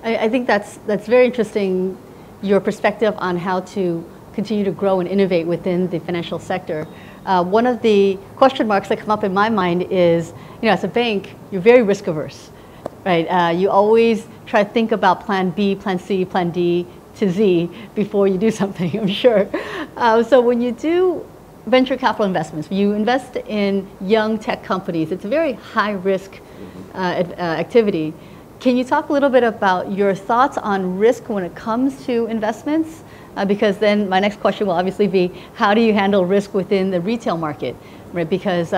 I think that's very interesting, your perspective on how to continue to grow and innovate within the financial sector. One of the question marks that come up in my mind is, as a bank, you're very risk averse, right? You always try to think about plan B, plan C, plan D to Z before you do something, I'm sure. So when you do venture capital investments, you invest in young tech companies, it's a very high risk activity. Can you talk a little bit about your thoughts on risk when it comes to investments? Because then my next question will obviously be, how do you handle risk within the retail market, right? Because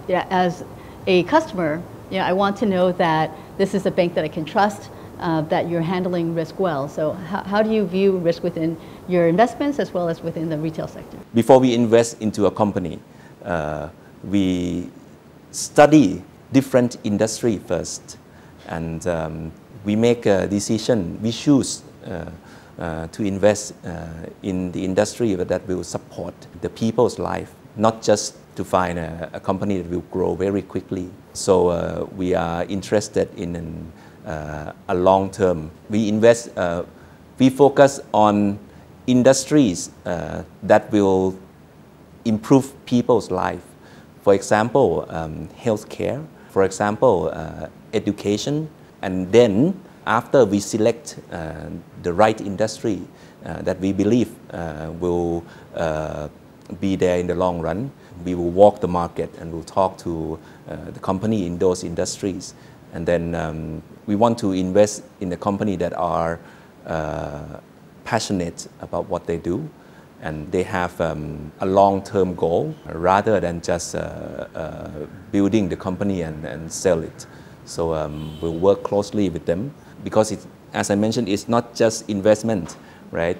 as a customer, I want to know that this is a bank that I can trust, that you're handling risk well. So how do you view risk within your investments as well as within the retail sector? Before we invest into a company, we study different industry first, and we make a decision. We choose to invest in the industry that will support the people's life, not just to find a company that will grow very quickly. So we are interested in a long term. We invest, we focus on industries that will improve people's life. For example, healthcare, for example, education, and then after we select the right industry that we believe will be there in the long run, we will walk the market and we'll talk to the company in those industries. And then we want to invest in a company that are passionate about what they do, and they have a long-term goal rather than just building the company and sell it. So we'll work closely with them because, as I mentioned, it's not just investment, right?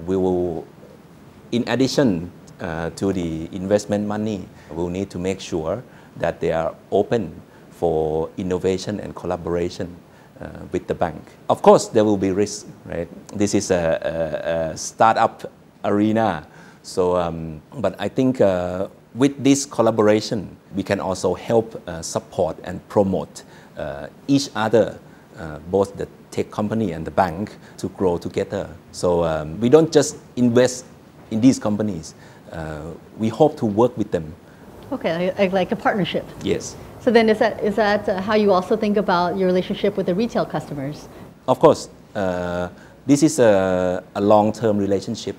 We will, in addition to the investment money, we'll need to make sure that they are open for innovation and collaboration with the bank. Of course, there will be risk, right? This is a startup arena. So, but I think with this collaboration, we can also help support and promote each other, both the tech company and the bank, to grow together. So we don't just invest in these companies. We hope to work with them. Okay, like a partnership. Yes. So then is that how you also think about your relationship with the retail customers? Of course. This is a long-term relationship.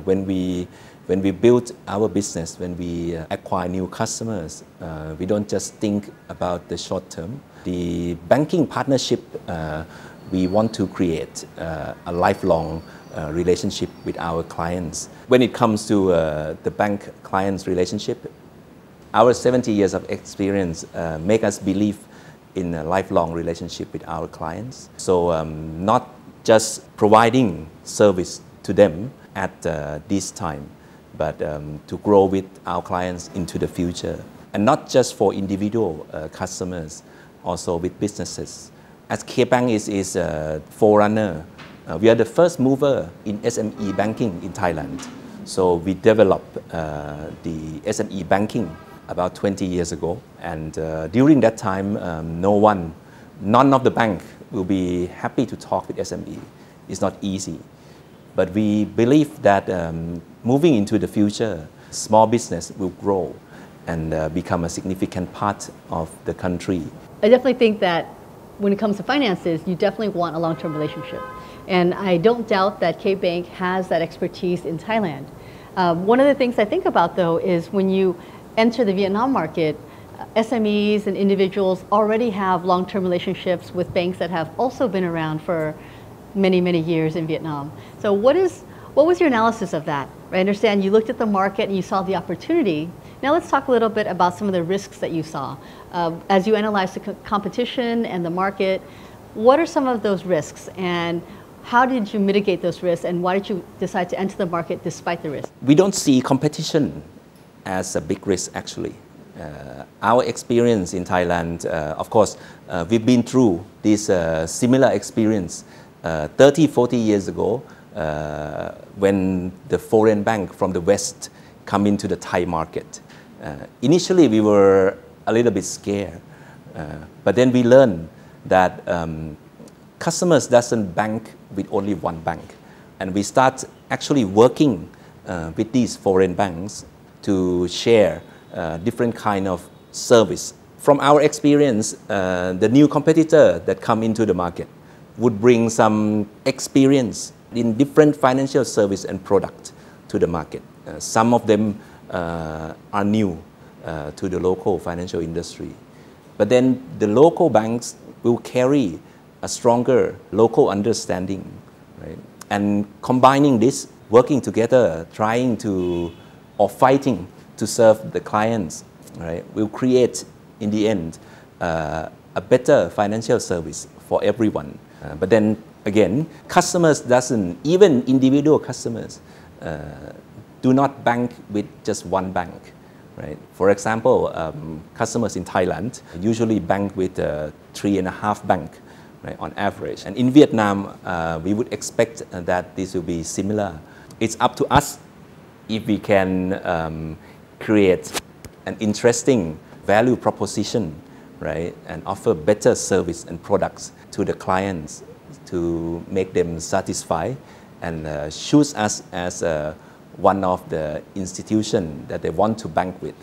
When we build our business, when we acquire new customers, we don't just think about the short term. The banking partnership, we want to create a lifelong relationship with our clients. When it comes to the bank clients relationship, our 70 years of experience make us believe in a lifelong relationship with our clients. So not just providing service to them at this time, but to grow with our clients into the future. And not just for individual customers, also with businesses. As KBank is a forerunner, we are the first mover in SME banking in Thailand. So we developed the SME banking about 20 years ago. And during that time, none of the bank will be happy to talk with SME. It's not easy. But we believe that moving into the future, small business will grow and become a significant part of the country. I definitely think that when it comes to finances, you definitely want a long-term relationship. And I don't doubt that KBank has that expertise in Thailand. One of the things I think about, though, is when you enter the Vietnam market, SMEs and individuals already have long-term relationships with banks that have also been around for many, many years in Vietnam. So what was your analysis of that? I understand you looked at the market and you saw the opportunity. Now let's talk a little bit about some of the risks that you saw. As you analyzed the competition and the market, what are some of those risks, and how did you mitigate those risks, and why did you decide to enter the market despite the risk? We don't see competition as a big risk, actually. Our experience in Thailand, of course, we've been through this similar experience 30, 40 years ago when the foreign bank from the West come into the Thai market. Initially, we were a little bit scared, but then we learned that customers doesn't bank with only one bank. And we start actually working with these foreign banks to share different kind of service. From our experience, the new competitor that come into the market would bring some experience in different financial service and product to the market. Some of them are new to the local financial industry. But then the local banks will carry a stronger local understanding, right? And combining this, working together, trying to, or fighting to serve the clients, right, will create, in the end, a better financial service for everyone. But then again, customers doesn't, even individual customers, do not bank with just one bank, right? For example, customers in Thailand usually bank with 3.5 banks, right, on average. And in Vietnam, we would expect that this will be similar. It's up to us if we can create an interesting value proposition, right, and offer better service and products to the clients to make them satisfied and choose us as one of the institutions that they want to bank with.